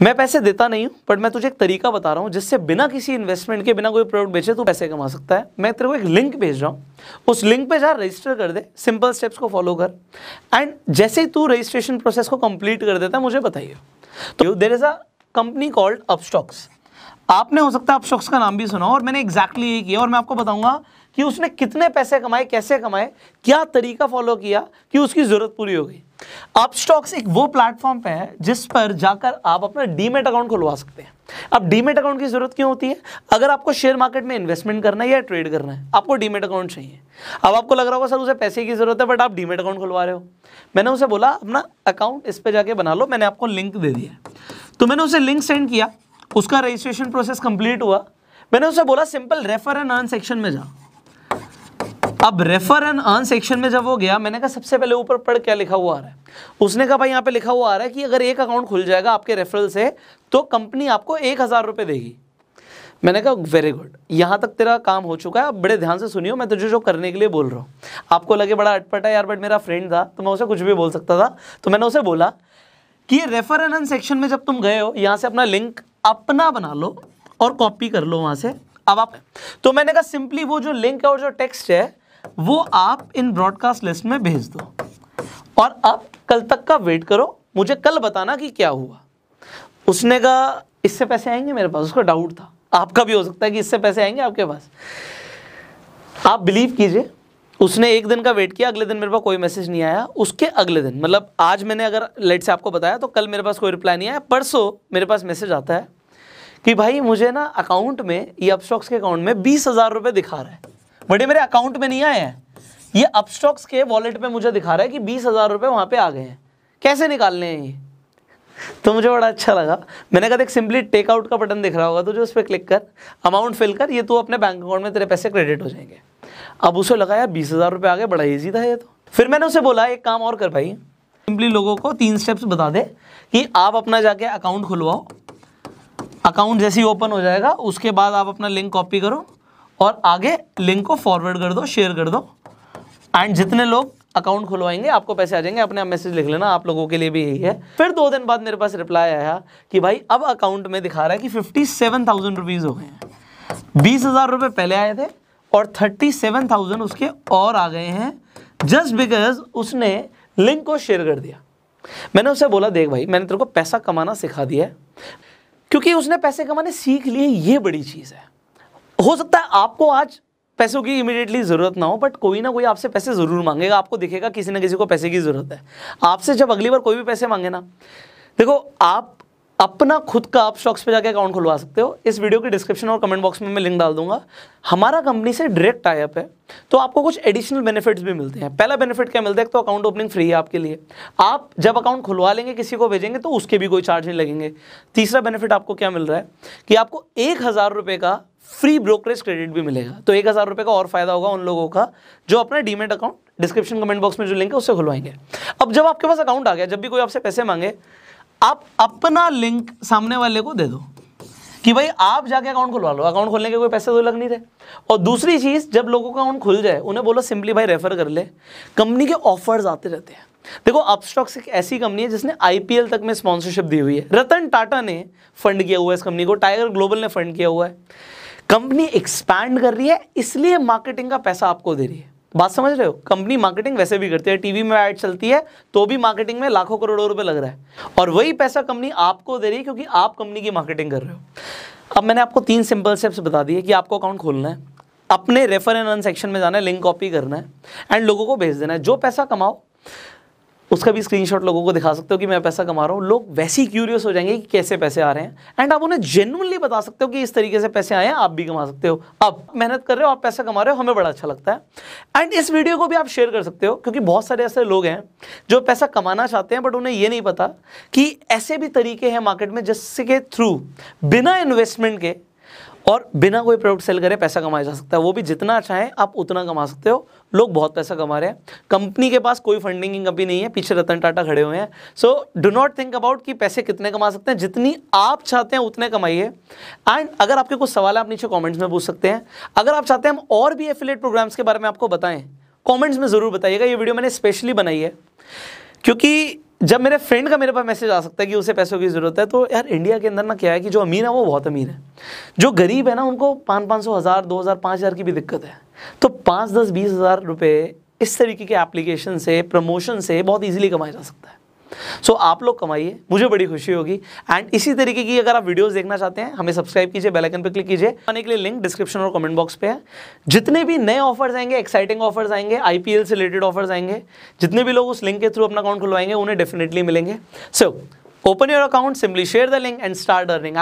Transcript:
मैं पैसे देता नहीं हूँ, बट मैं तुझे एक तरीका बता रहा हूँ जिससे बिना किसी इन्वेस्टमेंट के, बिना कोई प्रोडक्ट बेचे तू पैसे कमा सकता है। मैं तेरे को एक लिंक भेज रहा हूँ, उस लिंक पे जा, रजिस्टर कर दे, सिंपल स्टेप्स को फॉलो कर, एंड जैसे ही तू रजिस्ट्रेशन प्रोसेस को कंप्लीट कर देता है मुझे बताइए। तो there is a company called Upstox. आपने हो सकता है अपस्टॉक्स का नाम भी सुना हो, और मैंने एग्जैक्टली यही किया, और मैं आपको बताऊंगा कि उसने कितने पैसे कमाए, कैसे कमाए, क्या तरीका फॉलो किया कि उसकी जरूरत पूरी हो गई। अपस्टॉक्स एक वो प्लेटफॉर्म पे है जिस पर जाकर आप अपना डीमेट अकाउंट खुलवा सकते हैं। अब डीमेट अकाउंट की जरूरत क्यों होती है? अगर आपको शेयर मार्केट में इन्वेस्टमेंट करना है या ट्रेड करना है, आपको डीमेट अकाउंट चाहिए। अब आपको लग रहा होगा सर उसे पैसे की जरूरत है, बट आप डीमेट अकाउंट खुलवा रहे हो। मैंने उसे बोला अपना अकाउंट इस पे जाके बना लो, मैंने आपको लिंक दे दिया। तो मैंने उसे लिंक सेंड किया, उसका रजिस्ट्रेशन प्रोसेस कंप्लीट हुआ। मैंने उसे बोला simple refer and earn section में जा। अब रेफर एंड अर्न सेक्शन में जब वो गया, मैंने कहा सबसे पहले ऊपर पढ़ क्या लिखा हुआ आ रहा है। उसने कहा भाई यहाँ पे लिखा हुआ आ रहा है कि अगर एक अकाउंट खुल जाएगा आपके रेफरल से तो कंपनी आपको 1000 रुपये देगी। मैंने कहा वेरी गुड, यहाँ तक तेरा काम हो चुका है, अब बड़े ध्यान से सुनियो, मैं तुझे जो करने के लिए बोल रहा हूँ। आपको लगे बड़ा अटपटा है यार, बट मेरा फ्रेंड था तो मैं उसे कुछ भी बोल सकता था। तो मैंने उसे बोला कि रेफर एंड अर्न सेक्शन में जब तुम गए हो, यहाँ से अपना लिंक अपना बना लो और कॉपी कर लो वहाँ से। अब आप, तो मैंने कहा सिंपली वो जो लिंक है और जो टेक्स्ट है वो आप इन ब्रॉडकास्ट लिस्ट में भेज दो, और अब कल तक का वेट करो, मुझे कल बताना कि क्या हुआ। उसने कहा इससे पैसे आएंगे मेरे पास? उसका डाउट था, आपका भी हो सकता है कि इससे पैसे आएंगे आपके पास। आप बिलीव कीजिए, उसने एक दिन का वेट किया, अगले दिन मेरे पास कोई मैसेज नहीं आया। उसके अगले दिन, मतलब आज मैंने अगर लेट से आपको बताया तो कल मेरे पास कोई रिप्लाई नहीं आया। परसों मेरे पास मैसेज आता है कि भाई मुझे ना अकाउंट में, ये अपस्टॉक्स के अकाउंट में 20,000 रुपये दिखा रहा है, बड़े मेरे अकाउंट में नहीं आए हैं, ये अपस्टॉक्स के वॉलेट पे मुझे दिखा रहा है कि 20,000 रुपये वहाँ पे आ गए हैं, कैसे निकालने हैं ये। तो मुझे बड़ा अच्छा लगा। मैंने कहा देख सिंपली टेक आउट का बटन दिख रहा होगा तुझे, उस पर क्लिक कर, अमाउंट फिल कर, ये तू अपने बैंक अकाउंट में तेरे पैसे क्रेडिट हो जाएंगे। अब उसे लगा यार 20,000 रुपये आ गए, बड़ा ईजी था ये तो। फिर मैंने उसे बोला एक काम और कर भाई, सिंपली लोगों को 3 स्टेप्स बता दे कि आप अपना जाके अकाउंट खुलवाओ, अकाउंट जैसे ही ओपन हो जाएगा उसके बाद आप अपना लिंक कॉपी करो और आगे लिंक को फॉरवर्ड कर दो, शेयर कर दो, एंड जितने लोग अकाउंट खुलवाएंगे आपको पैसे आ जाएंगे। अपने आप मैसेज लिख लेना, आप लोगों के लिए भी यही है। फिर 2 दिन बाद मेरे पास रिप्लाई आया कि भाई अब अकाउंट में दिखा रहा है कि 57,000 रुपीज़ हो गए हैं। 20,000 रुपये पहले आए थे और 37,000 उसके और आ गए हैं, जस्ट बिकॉज उसने लिंक को शेयर कर दिया। मैंने उसे बोला देख भाई मैंने तेरे को पैसा कमाना सिखा दिया है, क्योंकि उसने पैसे कमाने सीख लिए, ये बड़ी चीज़ है। हो सकता है आपको आज पैसों की इमीडिएटली ज़रूरत ना हो, बट कोई ना कोई आपसे पैसे ज़रूर मांगेगा। आपको दिखेगा किसी ना किसी को पैसे की ज़रूरत है। आपसे जब अगली बार कोई भी पैसे मांगे ना, देखो आप अपना खुद का अपस्टॉक्स पे जाके अकाउंट खुलवा सकते हो। इस वीडियो के डिस्क्रिप्शन और कमेंट बॉक्स में मैं लिंक डाल दूंगा। हमारा कंपनी से डायरेक्ट टाई अप है, तो आपको कुछ एडिशनल बेनिफिट्स भी मिलते हैं। पहला बेनिफिट क्या मिलता है, तो अकाउंट ओपनिंग फ्री है आपके लिए। आप जब अकाउंट खुलवा लेंगे, किसी को भेजेंगे तो उसके भी कोई चार्ज नहीं लगेंगे। तीसरा बेनिफिट आपको क्या मिल रहा है कि आपको 1,000 रुपये का फ्री ब्रोकरेज क्रेडिट भी मिलेगा। तो 1,000 रुपये का और फायदा होगा उन लोगों का जो अपना demat account description comment box में जो लिंक है उससे खुलवाएंगे। अब जब आपके पास अकाउंट आ गया, जब भी कोई आपसे पैसे मांगे, आप अपना लिंक सामने वाले को दे दो कि भाई आप जाके अकाउंट खुलवा लो। अकाउंट खोलने के कोई पैसे तो लग नहीं रहे। और दूसरी चीज़, जब लोगों का अकाउंट खुल जाए उन्हें बोलो सिंपली भाई रेफर कर ले। कंपनी के ऑफर्स आते रहते हैं। देखो अपस्टॉक्स एक ऐसी कंपनी है जिसने IPL तक में स्पॉन्सरशिप दी हुई है। रतन टाटा ने फंड किया हुआ है इस कंपनी को, टाइगर ग्लोबल ने फंड किया हुआ है। कंपनी एक्सपैंड कर रही है, इसलिए मार्केटिंग का पैसा आपको दे रही है। बात समझ रहे हो? कंपनी मार्केटिंग वैसे भी करती है, टीवी में ऐड चलती है तो भी मार्केटिंग में लाखों करोड़ों रुपए लग रहा है, और वही पैसा कंपनी आपको दे रही है क्योंकि आप कंपनी की मार्केटिंग कर रहे हो। अब मैंने आपको 3 सिंपल स्टेप्स बता दिए कि आपको अकाउंट खोलना है, अपने रेफर एंड अर्न सेक्शन में जाना है, लिंक कॉपी करना है एंड लोगों को भेज देना है। जो पैसा कमाओ उसका भी स्क्रीनशॉट लोगों को दिखा सकते हो कि मैं पैसा कमा रहा हूँ। लोग वैसे ही क्यूरियस हो जाएंगे कि कैसे पैसे आ रहे हैं, एंड आप उन्हें जेन्युइनली बता सकते हो कि इस तरीके से पैसे आए हैं, आप भी कमा सकते हो। अब मेहनत कर रहे हो, आप पैसा कमा रहे हो, हमें बड़ा अच्छा लगता है। एंड इस वीडियो को भी आप शेयर कर सकते हो, क्योंकि बहुत सारे ऐसे लोग हैं जो पैसा कमाना चाहते हैं बट उन्हें ये नहीं पता कि ऐसे भी तरीके हैं मार्केट में जिसके थ्रू बिना इन्वेस्टमेंट के और बिना कोई प्रोडक्ट सेल करे पैसा कमाया जा सकता है। वो भी जितना चाहें आप उतना कमा सकते हो। लोग बहुत पैसा कमा रहे हैं। कंपनी के पास कोई फंडिंग की कमी नहीं है, पीछे रतन टाटा खड़े हुए हैं। So do not think about कि पैसे कितने कमा सकते हैं, जितनी आप चाहते हैं उतने कमाइए। एंड अगर आपके कुछ सवाल है आप नीचे कॉमेंट्स में पूछ सकते हैं। अगर आप चाहते हैं हम और भी एफिलिएट प्रोग्राम्स के बारे में आपको बताएं, कॉमेंट्स में ज़रूर बताइएगा। ये वीडियो मैंने स्पेशली बनाई है क्योंकि जब मेरे फ्रेंड का मेरे पास मैसेज आ सकता है कि उसे पैसों की ज़रूरत है, तो यार इंडिया के अंदर ना क्या है कि जो अमीर है वो बहुत अमीर है, जो गरीब है ना उनको 500, 1000, 2000, 5000 की भी दिक्कत है। तो 5, 10, 20 हज़ार रुपये इस तरीके के एप्लीकेशन से, प्रमोशन से बहुत ईजिली कमाया जा सकता है। सो आप लोग कमाइए, मुझे बड़ी खुशी होगी। एंड इसी तरीके की अगर आप वीडियोस देखना चाहते हैं, हमें सब्सक्राइब कीजिए, बेल आइकन पर क्लिक कीजिए। आने के लिए लिंक डिस्क्रिप्शन और कमेंट बॉक्स पे है। जितने भी नए ऑफर्स आएंगे, एक्साइटिंग ऑफर्स आएंगे, आईपीएल से रिलेटेड ऑफर्स आएंगे, जितने भी लोग उस लिंक के थ्रू अपना अकाउंट खुलवाएंगे उन्हें डेफिनेटली मिलेंगे। So open your account, simply share the link and start earning.